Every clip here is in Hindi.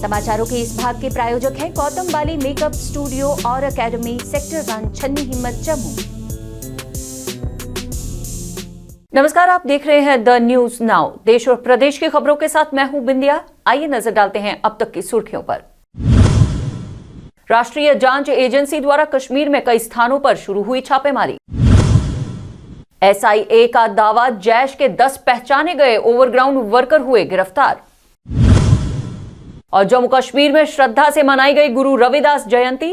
समाचारों के इस भाग के प्रायोजक हैं गौतम बाली मेकअप स्टूडियो और एकेडमी, सेक्टर 1, छन्नी हिम्मत, जम्मू। नमस्कार, आप देख रहे हैं द न्यूज नाउ। देश और प्रदेश की खबरों के साथ मैं हूं बिंदिया। आइए नजर डालते हैं अब तक की सुर्खियों पर। राष्ट्रीय जांच एजेंसी द्वारा कश्मीर में कई स्थानों पर शुरू हुई छापेमारी। SIA का दावा, जैश के 10 पहचाने गए ओवरग्राउंड वर्कर हुए गिरफ्तार। और जम्मू कश्मीर में श्रद्धा से मनाई गई गुरु रविदास जयंती।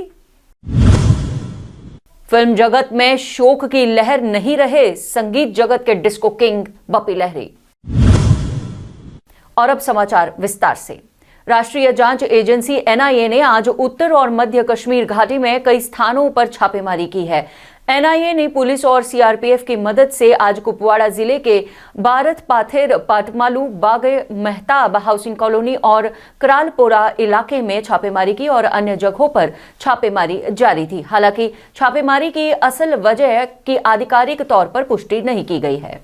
फिल्म जगत में शोक की लहर नहीं रहे संगीत जगत के डिस्को किंग बप्पी लहरी। और अब समाचार विस्तार से। राष्ट्रीय जांच एजेंसी NIA ने आज उत्तर और मध्य कश्मीर घाटी में कई स्थानों पर छापेमारी की है। NIA ने पुलिस और CRPF की मदद से आज कुपवाड़ा जिले के बारत पाथेर, पाटमालू, बागे मेहताब हाउसिंग कॉलोनी और करालपोरा इलाके में छापेमारी की और अन्य जगहों पर छापेमारी जारी थी। हालांकि छापेमारी की असल वजह की आधिकारिक तौर पर पुष्टि नहीं की गई है।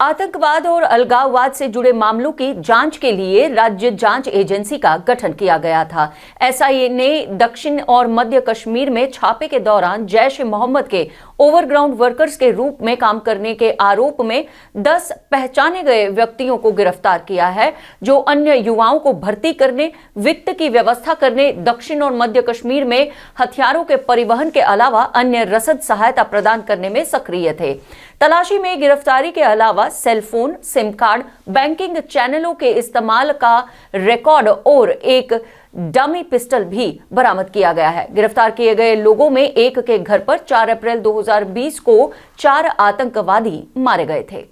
आतंकवाद और अलगाववाद से जुड़े मामलों की जांच के लिए राज्य जांच एजेंसी का गठन किया गया था। SIA ने दक्षिण और मध्य कश्मीर में छापे के दौरान जैश ए मोहम्मद के ओवरग्राउंड वर्कर्स के रूप में काम करने के आरोप में 10 पहचाने गए व्यक्तियों को गिरफ्तार किया है, जो अन्य युवाओं को भर्ती करने, वित्त की व्यवस्था करने, दक्षिण और मध्य कश्मीर में हथियारों के परिवहन के अलावा अन्य रसद सहायता प्रदान करने में सक्रिय थे। तलाशी में गिरफ्तारी के अलावा सेलफोन, सिम कार्ड, बैंकिंग चैनलों के इस्तेमाल का रिकॉर्ड और एक डमी पिस्टल भी बरामद किया गया है। गिरफ्तार किए गए लोगों में एक के घर पर 4 अप्रैल 2020 को 4 आतंकवादी मारे गए थे।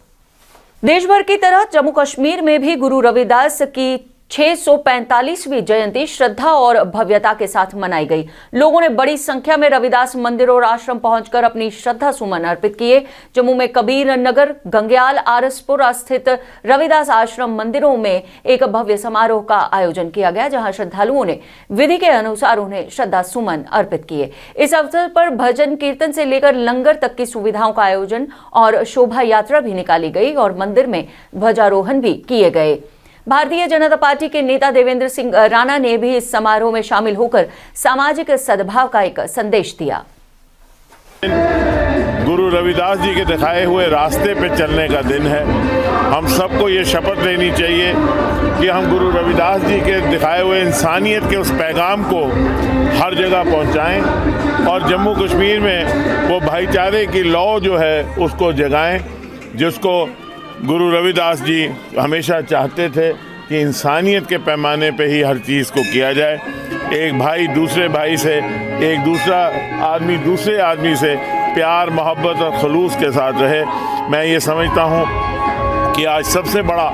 देश भर की तरह जम्मू कश्मीर में भी गुरु रविदास की 645वीं जयंती श्रद्धा और भव्यता के साथ मनाई गई। लोगों ने बड़ी संख्या में रविदास मंदिर और आश्रम पहुंचकर अपनी श्रद्धा सुमन अर्पित किए। जम्मू में कबीर नगर, गंग्याल, आरसपुरा स्थित रविदास आश्रम मंदिरों में एक भव्य समारोह का आयोजन किया गया, जहां श्रद्धालुओं ने विधि के अनुसार उन्हें श्रद्धा सुमन अर्पित किए। इस अवसर पर भजन कीर्तन से लेकर लंगर तक की सुविधाओं का आयोजन और शोभा यात्रा भी निकाली गई और मंदिर में ध्वजारोहण भी किए गए। भारतीय जनता पार्टी के नेता देवेंद्र सिंह राणा ने भी इस समारोह में शामिल होकर सामाजिक सद्भाव का एक संदेश दिया। गुरु रविदास जी के दिखाए हुए रास्ते पे चलने का दिन है। हम सबको ये शपथ लेनी चाहिए कि हम गुरु रविदास जी के दिखाए हुए इंसानियत के उस पैगाम को हर जगह पहुंचाएं और जम्मू कश्मीर में वो भाईचारे की लौ जो है उसको जगाएं, जिसको गुरु रविदास जी हमेशा चाहते थे कि इंसानियत के पैमाने पे ही हर चीज़ को किया जाए। एक भाई दूसरे भाई से, एक दूसरा आदमी दूसरे आदमी से प्यार, मोहब्बत और खलूस के साथ रहे। मैं ये समझता हूँ कि आज सबसे बड़ा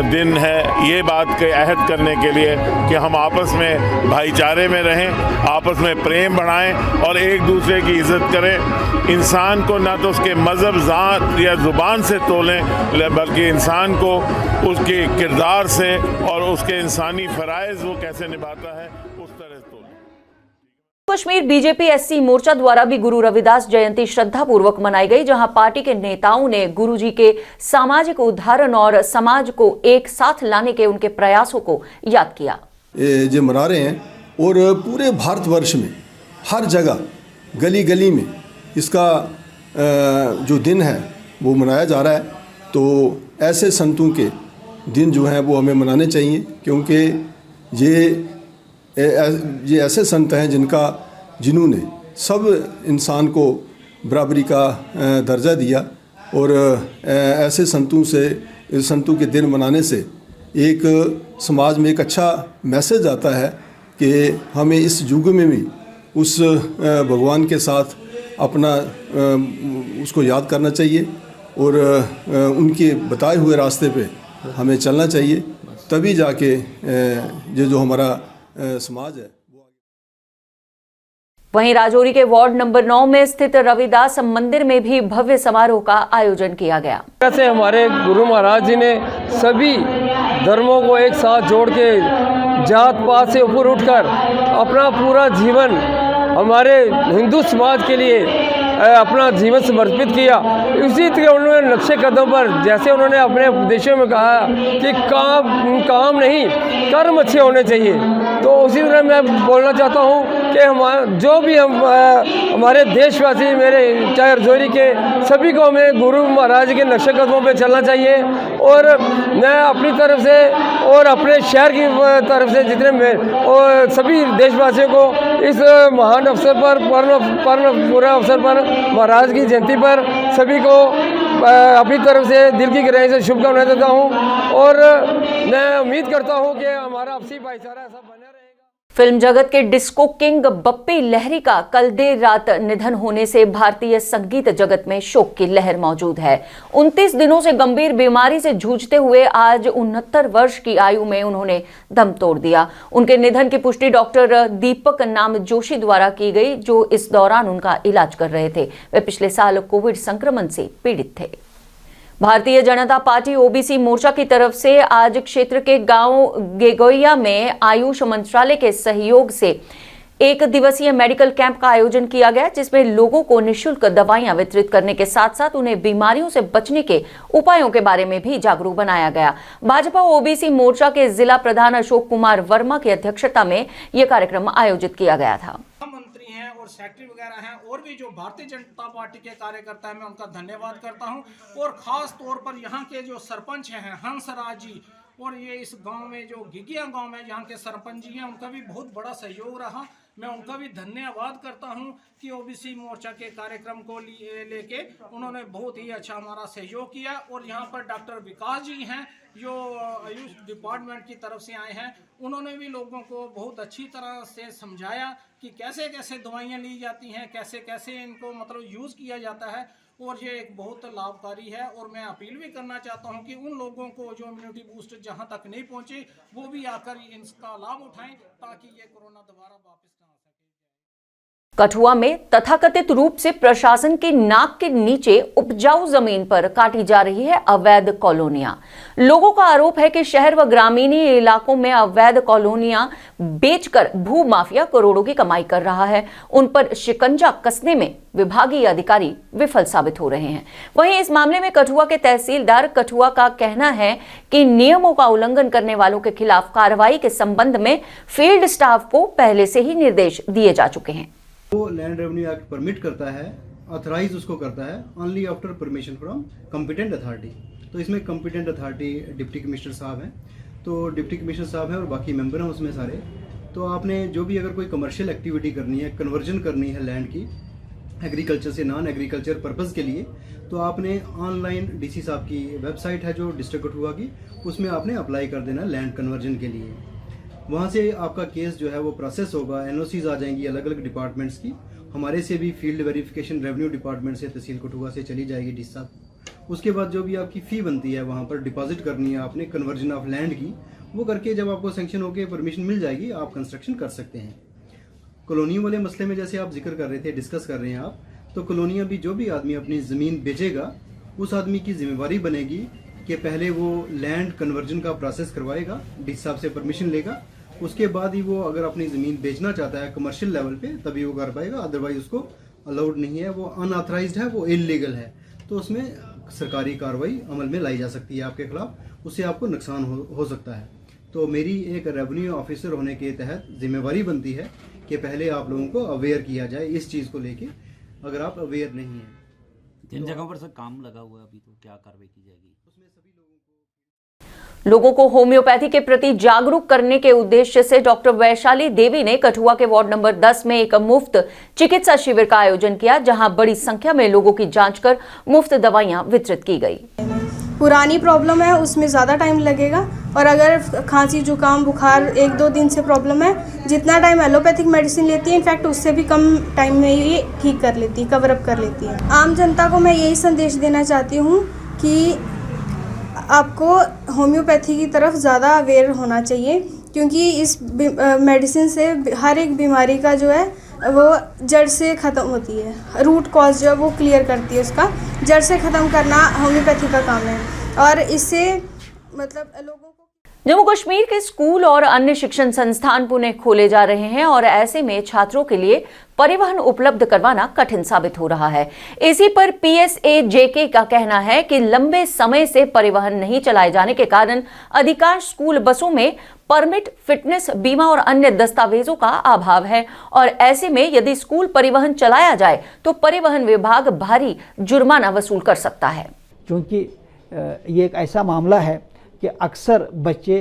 दिन है ये बात के अहद करने के लिए कि हम आपस में भाईचारे में रहें, आपस में प्रेम बढ़ाएं और एक दूसरे की इज़्ज़त करें। इंसान को ना तो उसके मज़हब, ज़ात या ज़ुबान से तोलें, बल्कि इंसान को उसके किरदार से और उसके इंसानी फ़राइज़ वो कैसे निभाता है उस तरह तोलें। कश्मीर बीजेपी SC मोर्चा द्वारा भी गुरु रविदास जयंती श्रद्धापूर्वक मनाई गई, जहां पार्टी के नेताओं ने गुरु जी के सामाजिक उद्धारण और समाज को एक साथ लाने के उनके प्रयासों को याद किया। जो मना रहे हैं और पूरे भारतवर्ष में हर जगह गली गली में इसका जो दिन है वो मनाया जा रहा है। तो ऐसे संतों के दिन जो हैं वो हमें मनाने चाहिए, क्योंकि ये ऐसे संत हैं जिन्होंने सब इंसान को बराबरी का दर्जा दिया। और ऐसे संतों के दिन मनाने से एक समाज में एक अच्छा मैसेज आता है कि हमें इस युग में भी उस भगवान के साथ अपना उसको याद करना चाहिए और उनके बताए हुए रास्ते पे हमें चलना चाहिए। तभी जाके ये जो हमारा समाज है। वहीं राजौरी के वार्ड नंबर 9 में स्थित रविदास मंदिर में भी भव्य समारोह का आयोजन किया गया। कैसे हमारे गुरु महाराज जी ने सभी धर्मों को एक साथ जोड़ के जात पात से ऊपर उठकर अपना पूरा जीवन हमारे हिंदू समाज के लिए अपना जीवन समर्पित किया। इसी तरह उन्होंने नक्शे कदम पर जैसे उन्होंने अपने उपदेशों में कहा कि काम नहीं कर्म अच्छे होने चाहिए, तो उसी तरह मैं बोलना चाहता हूँ कि हमारे देशवासी मेरे चाहे रजौरी के सभी को हमें गुरु महाराज के नक्शे कदमों पे चलना चाहिए। और मैं अपनी तरफ से और अपने शहर की तरफ से जितने और सभी देशवासियों को इस महान अवसर पर पूरा अवसर पर महाराज की जयंती पर सभी को अपनी तरफ से दिल की गहराई से शुभकामनाएं देता हूँ। और मैं उम्मीद करता हूँ कि हमारा आपसी भाईचारा ऐसा बना रहेगा। फिल्म जगत के डिस्को किंग बप्पी लहरी का कल देर रात निधन होने से भारतीय संगीत जगत में शोक की लहर मौजूद है। 29 दिनों से गंभीर बीमारी से जूझते हुए आज 69 वर्ष की आयु में उन्होंने दम तोड़ दिया। उनके निधन की पुष्टि डॉक्टर दीपक नाम जोशी द्वारा की गई, जो इस दौरान उनका इलाज कर रहे थे। वे पिछले साल कोविड संक्रमण से पीड़ित थे। भारतीय जनता पार्टी ओबीसी मोर्चा की तरफ से आज क्षेत्र के गांव गेगोइया में आयुष मंत्रालय के सहयोग से एक दिवसीय मेडिकल कैंप का आयोजन किया गया, जिसमें लोगों को निःशुल्क दवाइयां वितरित करने के साथ साथ उन्हें बीमारियों से बचने के उपायों के बारे में भी जागरूक बनाया गया। भाजपा ओबीसी मोर्चा के जिला प्रधान अशोक कुमार वर्मा की अध्यक्षता में यह कार्यक्रम आयोजित किया गया था। और सेक्रेटरी वगैरह हैं और भी जो भारतीय जनता पार्टी के कार्यकर्ता हैं, मैं उनका धन्यवाद करता हूं। और खास तौर पर यहाँ के जो सरपंच हैं हंसराज जी, और ये इस गांव में जो गिगिया गांव में यहाँ के सरपंच जी हैं, उनका भी बहुत बड़ा सहयोग रहा। मैं उनका भी धन्यवाद करता हूं कि ओबीसी मोर्चा के कार्यक्रम को लेके उन्होंने बहुत ही अच्छा हमारा सहयोग किया। और यहाँ पर डॉक्टर विकास जी हैं जो आयुष डिपार्टमेंट की तरफ से आए हैं, उन्होंने भी लोगों को बहुत अच्छी तरह से समझाया कि कैसे कैसे दवाइयाँ ली जाती हैं, कैसे कैसे इनको मतलब यूज़ किया जाता है। और ये एक बहुत लाभकारी है। और मैं अपील भी करना चाहता हूँ कि उन लोगों को जो इम्यूनिटी बूस्ट जहाँ तक नहीं पहुँचे वो भी आकर इसका लाभ उठाएं, ताकि ये कोरोना दोबारा वापस ना आ सके। कठुआ में तथाकथित रूप से प्रशासन की नाक के नीचे उपजाऊ जमीन पर काटी जा रही है अवैध कॉलोनियां। लोगों का आरोप है कि शहर व ग्रामीणी इलाकों में अवैध कॉलोनियां बेचकर भू माफिया करोड़ों की कमाई कर रहा है। उन पर शिकंजा कसने में विभागीय अधिकारी विफल साबित हो रहे हैं। वहीं इस मामले में कठुआ के तहसीलदार कठुआ का कहना है कि नियमों का उल्लंघन करने वालों के खिलाफ कार्रवाई के संबंध में फील्ड स्टाफ को पहले से ही निर्देश दिए जा चुके हैं। वो लैंड रेवेन्यू एक्ट परमिट करता है, ऑथराइज उसको करता है only after permission from competent authority. तो इसमें कॉम्पिटेंट अथॉरिटी डिप्टी कमिश्नर साहब हैं, तो डिप्टी कमिश्नर साहब हैं और बाकी मेंबर हैं उसमें सारे। तो आपने जो भी अगर कोई कमर्शियल एक्टिविटी करनी है, कन्वर्जन करनी है लैंड की एग्रीकल्चर से नॉन एग्रीकल्चर पर्पज़ के लिए, तो आपने ऑनलाइन डीसी साहब की वेबसाइट है जो डिस्ट्रिक्ट कठुआ की, उसमें आपने अप्लाई कर देना लैंड कन्वर्जन के लिए। वहाँ से आपका केस जो है वो प्रोसेस होगा, एनओसीज आ जाएंगी अलग अलग डिपार्टमेंट्स की। हमारे से भी फील्ड वेरिफिकेशन रेवेन्यू डिपार्टमेंट से तहसील कठुआ से चली जाएगी डी साहब। उसके बाद जो भी आपकी फ़ी बनती है वहाँ पर डिपॉजिट करनी है आपने कन्वर्जन ऑफ लैंड की, वो करके जब आपको सेंक्शन होकर परमिशन मिल जाएगी आप कंस्ट्रक्शन कर सकते हैं। कॉलोनी वाले मसले में जैसे आप जिक्र कर रहे थे, डिस्कस कर रहे हैं आप, तो कॉलोनियाँ भी जो भी आदमी अपनी ज़मीन बेचेगा उस आदमी की जिम्मेवारी बनेगी कि पहले वो लैंड कन्वर्जन का प्रोसेस करवाएगा, डी साहब से परमिशन लेगा, उसके बाद ही वो अगर अपनी ज़मीन बेचना चाहता है कमर्शियल लेवल पे तभी वो कर पाएगा, अदरवाइज उसको अलाउड नहीं है, वो अनऑथराइज्ड है, वो इलीगल है। तो उसमें सरकारी कार्रवाई अमल में लाई जा सकती है आपके खिलाफ, उससे आपको नुकसान हो सकता है। तो मेरी एक रेवेन्यू ऑफिसर होने के तहत जिम्मेवारी बनती है कि पहले आप लोगों को अवेयर किया जाए इस चीज़ को लेके, अगर आप अवेयर नहीं हैं। जिन जगहों पर सर काम लगा हुआ है अभी, तो क्या कार्रवाई की जाएगी? उसमें सभी लोगों को होम्योपैथी के प्रति जागरूक करने के उद्देश्य से डॉक्टर वैशाली देवी ने कठुआ के वार्ड नंबर 10 में एक मुफ्त चिकित्सा शिविर का आयोजन किया, जहां बड़ी संख्या में लोगों की जांच कर मुफ्त दवाइयां वितरित की गई। पुरानी प्रॉब्लम है उसमें ज़्यादा टाइम लगेगा, और अगर खांसी जुकाम बुखार 1-2 दिन से प्रॉब्लम है, जितना टाइम एलोपैथिक मेडिसिन लेती है इनफैक्ट उससे भी कम टाइम में ये ठीक कर लेती है, कवर अप कर लेती है। आम जनता को मैं यही संदेश देना चाहती हूँ कि आपको होम्योपैथी की तरफ ज़्यादा अवेयर होना चाहिए, क्योंकि इस मेडिसिन से हर एक बीमारी का जो है वो जड़ से ख़त्म होती है, रूट कॉज जो है वो क्लियर करती है, उसका जड़ से ख़त्म करना होम्योपैथी का काम है। और इससे मतलब लोगों को जम्मू कश्मीर के स्कूल और अन्य शिक्षण संस्थान पुनः खोले जा रहे हैं और ऐसे में छात्रों के लिए परिवहन उपलब्ध करवाना कठिन साबित हो रहा है। इसी पर PSAJK का कहना है कि लंबे समय से परिवहन नहीं चलाए जाने के कारण अधिकांश स्कूल बसों में परमिट, फिटनेस, बीमा और अन्य दस्तावेजों का अभाव है और ऐसे में यदि स्कूल परिवहन चलाया जाए तो परिवहन विभाग भारी जुर्माना वसूल कर सकता है। क्योंकि ये एक ऐसा मामला है कि अक्सर बच्चे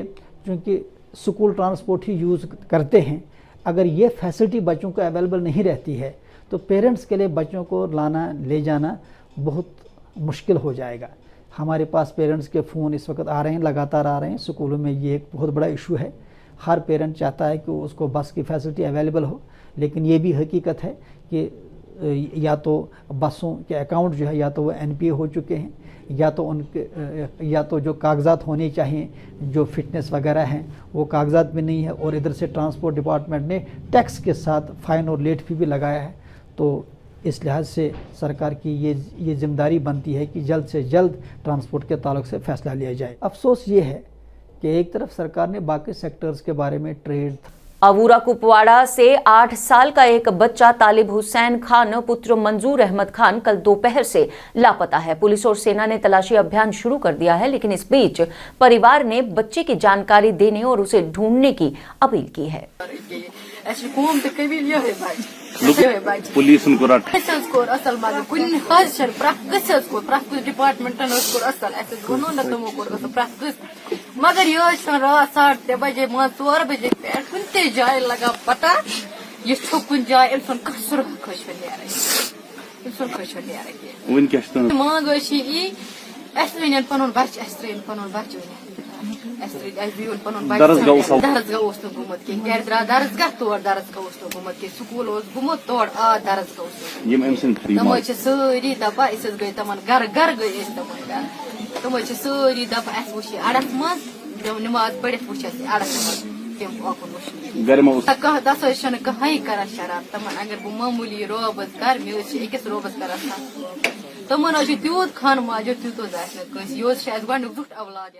चूँकि स्कूल ट्रांसपोर्ट ही यूज़ करते हैं, अगर ये फैसिलिटी बच्चों को अवेलेबल नहीं रहती है तो पेरेंट्स के लिए बच्चों को लाना ले जाना बहुत मुश्किल हो जाएगा। हमारे पास पेरेंट्स के फ़ोन इस वक्त आ रहे हैं, लगातार आ रहे हैं। स्कूलों में ये एक बहुत बड़ा इशू है। हर पेरेंट चाहता है कि उसको बस की फैसिलिटी अवेलेबल हो, लेकिन ये भी हकीकत है कि या तो बसों के अकाउंट जो है या तो वो NPA हो चुके हैं या तो जो कागजात होने चाहिए, जो फिटनेस वगैरह हैं, वो कागजात भी नहीं है और इधर से ट्रांसपोर्ट डिपार्टमेंट ने टैक्स के साथ फ़ाइन और लेट फी भी लगाया है। तो इस लिहाज से सरकार की ये जिम्मेदारी बनती है कि जल्द से जल्द ट्रांसपोर्ट के ताल्लुक से फैसला लिया जाए। अफसोस ये है कि एक तरफ सरकार ने बाकी सेक्टर्स के बारे में ट्रेड। अवूरा कुपवाड़ा से 8 साल का एक बच्चा तालिब हुसैन खान पुत्र मंजूर अहमद खान कल दोपहर से लापता है। पुलिस और सेना ने तलाशी अभियान शुरू कर दिया है, लेकिन इस बीच परिवार ने बच्चे की जानकारी देने और उसे ढूंढने की अपील की है। पुलिस उनको मगर यह रात 3:30 बजे 4 बजे पे कुछ जाए लगा पता ये कुछ जाए इंसान कसर खुश वन क्या मांग ई एसवन पन बच एसन पन बच दरसगाह गुमत कह दरसगाह तोड़ दरसगाह गुमत कह स्कूल गुमत तोड़ दरसगाह तम सारी दपा गई तमन घर घर गई तम सारी दपा वो अड़स मज नमाज पढ़ वो अड़स मज तस कहीं कर शराब तमन अगर बह मामूली रोबस कर मे अकिस रोबस कर तमन तूत खान माजो तूत यह गुट औलाद।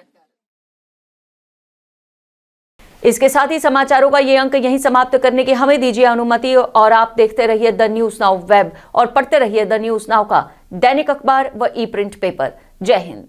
इसके साथ ही समाचारों का ये अंक यहीं समाप्त करने की हमें दीजिए अनुमति और आप देखते रहिए द न्यूज़ नाउ वेब और पढ़ते रहिए द न्यूज़ नाउ का दैनिक अखबार व ई प्रिंट पेपर। जय हिंद।